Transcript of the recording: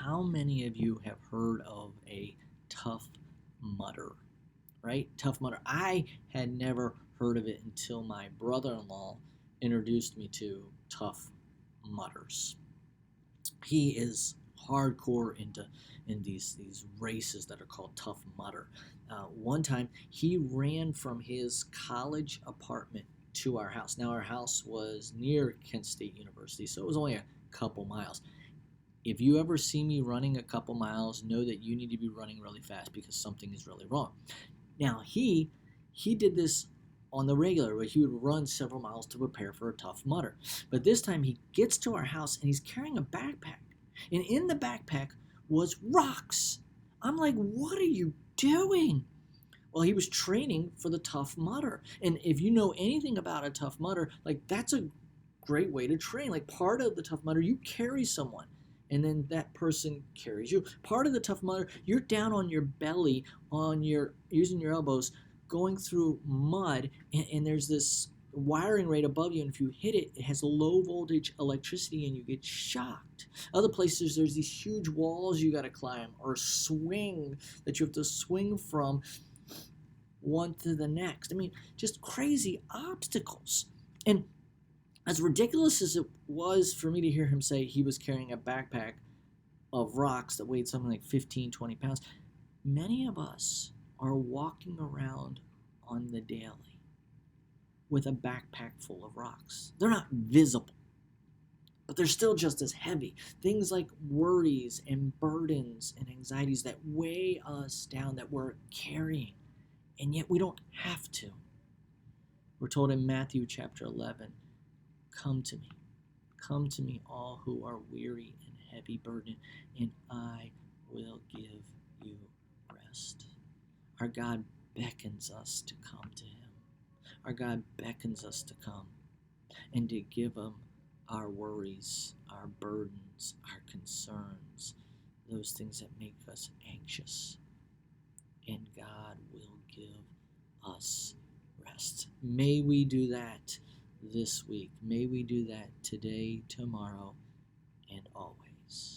How many of you have heard of a Tough Mudder? Right? Tough Mudder. I had never heard of it until my brother-in-law introduced me to Tough Mudders. He is hardcore in these races that are called Tough Mudder. One time he ran from his college apartment to our house. Now our house was near Kent State University, so it was only a couple miles. If you ever see me running a couple miles, know that you need to be running really fast because something is really wrong. Now he did this on the regular, where he would run several miles to prepare for a Tough Mudder. But this time he gets to our house and he's carrying a backpack. And in the backpack was rocks. I'm like, what are you doing? Well, he was training for the Tough Mudder. And if you know anything about a Tough Mudder, like that's a great way to train. Like part of the Tough Mudder, you carry someone and then that person carries you. Part of the Tough Mudder, you're down on your belly, on your using your elbows, going through mud, and there's this wiring right above you, and if you hit it, it has low voltage electricity and you get shocked. Other places, there's these huge walls you got to climb or swing that you have to swing from one to the next. I mean, just crazy obstacles. And as ridiculous as it was for me to hear him say he was carrying a backpack of rocks that weighed something like 15, 20 pounds, many of us are walking around on the daily with a backpack full of rocks. They're not visible, but they're still just as heavy. Things like worries and burdens and anxieties that weigh us down that we're carrying, and yet we don't have to. We're told in Matthew chapter 11, come to me, all who are weary and heavy burdened, and I will give you rest. Our God beckons us to come to him. Our God beckons us to come and to give him our worries, our burdens, our concerns, those things that make us anxious. And God will give us rest. May we do that this week. May we do that today, tomorrow, and always.